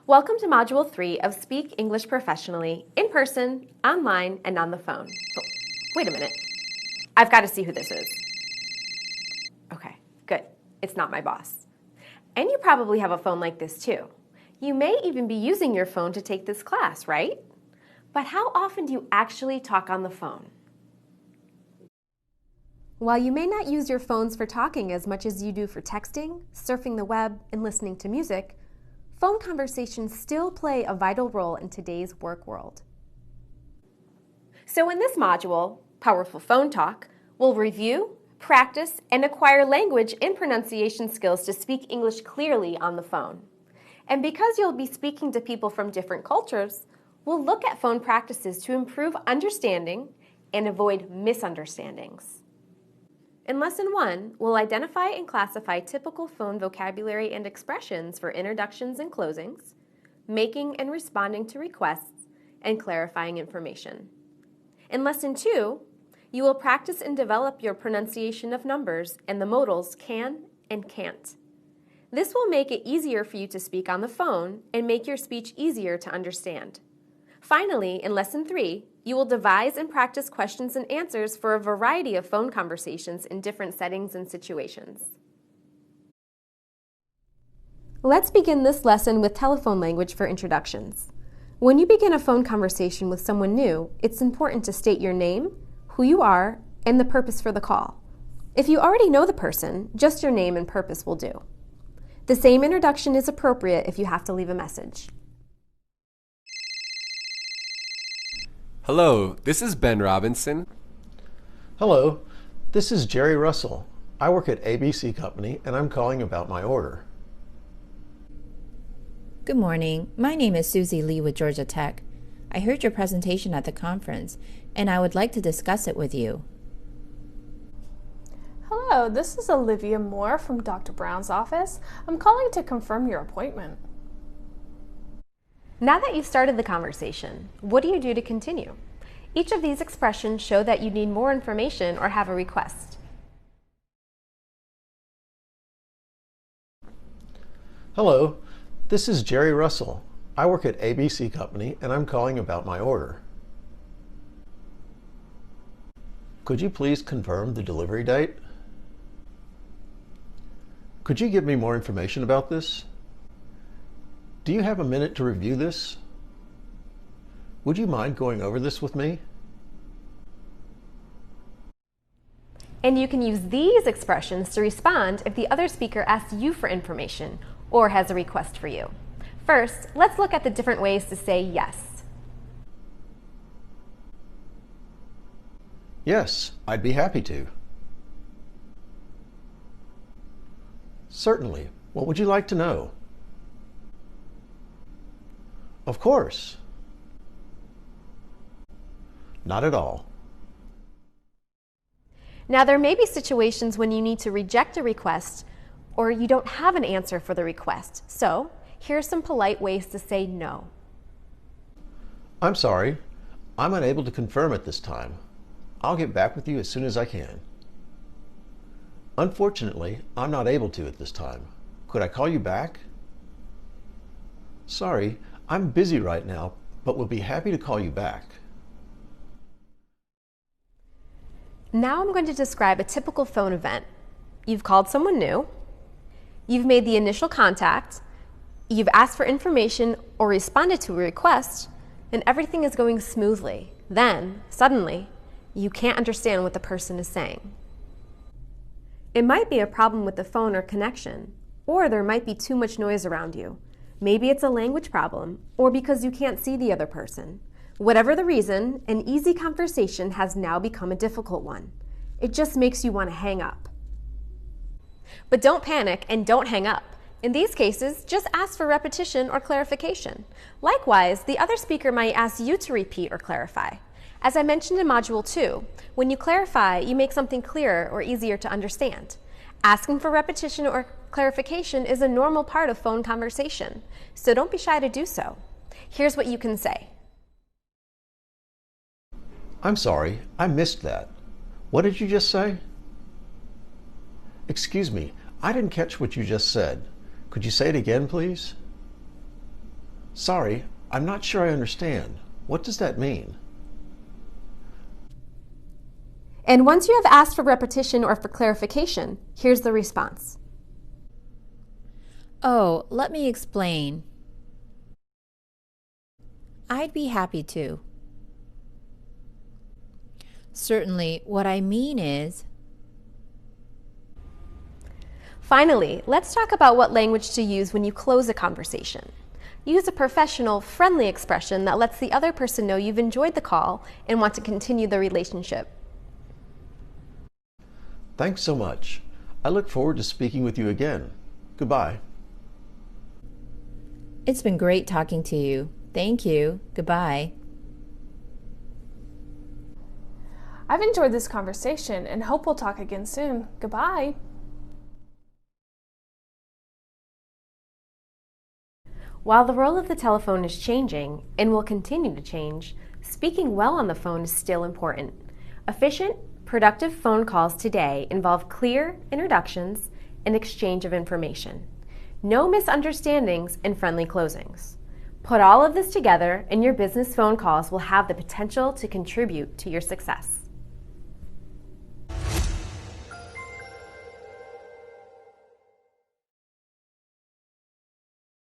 Welcome to Module 3 of Speak English Professionally, in person, online, and on the phone. Oh, wait a minute. I've got to see who this is. Okay, good. It's not my boss. And you probably have a phone like this too. You may even be using your phone to take this class, right? But how often do you actually talk on the phone? While you may not use your phones for talking as much as you do for texting, surfing the web, and listening to music, phone conversations still play a vital role in today's work world. So in this module, Powerful Phone Talk, we'll review, practice, and acquire language and pronunciation skills to speak English clearly on the phone. And because you'll be speaking to people from different cultures, we'll look at phone practices to improve understanding and avoid misunderstandings. In Lesson 1, we'll identify and classify typical phone vocabulary and expressions for introductions and closings, making and responding to requests, and clarifying information. In Lesson 2, you will practice and develop your pronunciation of numbers and the modals can and can't. This will make it easier for you to speak on the phone and make your speech easier to understand. Finally, in Lesson 3, you will devise and practice questions and answers for a variety of phone conversations in different settings and situations. Let's begin this lesson with telephone language for introductions. When you begin a phone conversation with someone new, it's important to state your name, who you are, and the purpose for the call. If you already know the person, just your name and purpose will do. The same introduction is appropriate if you have to leave a message. Hello, this is Ben Robinson. Hello, this is Jerry Russell. I work at ABC Company and I'm calling about my order. Good morning. My name is Susie Lee with Georgia Tech. I heard your presentation at the conference and I would like to discuss it with you. Hello, this is Olivia Moore from Dr. Brown's office. I'm calling to confirm your appointment. Now that you've started the conversation, what do you do to continue? Each of these expressions show that you need more information or have a request. Hello, this is Jerry Russell. I work at ABC Company and I'm calling about my order. Could you please confirm the delivery date? Could you give me more information about this? Do you have a minute to review this? Would you mind going over this with me? And you can use these expressions to respond if the other speaker asks you for information or has a request for you. First, let's look at the different ways to say yes. Yes, I'd be happy to. Certainly. What would you like to know? Of course. Not at all. Now, there may be situations when you need to reject a request or you don't have an answer for the request. So, here are some polite ways to say no. I'm sorry. I'm unable to confirm at this time. I'll get back with you as soon as I can. Unfortunately, I'm not able to at this time. Could I call you back? Sorry, I'm busy right now, but we'll be happy to call you back. Now I'm going to describe a typical phone event. You've called someone new, you've made the initial contact, you've asked for information or responded to a request, and everything is going smoothly. Then, suddenly, you can't understand what the person is saying. It might be a problem with the phone or connection, or there might be too much noise around you. Maybe it's a language problem, or because you can't see the other person. Whatever the reason, an easy conversation has now become a difficult one. It just makes you want to hang up. But don't panic and don't hang up. In these cases, just ask for repetition or clarification. Likewise, the other speaker might ask you to repeat or clarify. As I mentioned in Module 2, when you clarify, you make something clearer or easier to understand. Asking for repetition or clarification is a normal part of phone conversation, so don't be shy to do so. Here's what you can say. I'm sorry, I missed that. What did you just say? Excuse me, I didn't catch what you just said. Could you say it again, please? Sorry, I'm not sure I understand. What does that mean? And once you have asked for repetition or for clarification, here's the response. Oh, let me explain. I'd be happy to. Certainly, what I mean is... Finally, let's talk about what language to use when you close a conversation. Use a professional, friendly expression that lets the other person know you've enjoyed the call and want to continue the relationship. Thanks so much. I look forward to speaking with you again. Goodbye. It's been great talking to you. Thank you. Goodbye. I've enjoyed this conversation and hope we'll talk again soon. Goodbye. While the role of the telephone is changing and will continue to change, speaking well on the phone is still important. Efficient, productive phone calls today involve clear introductions and exchange of information. No misunderstandings and friendly closings. Put all of this together and your business phone calls will have the potential to contribute to your success.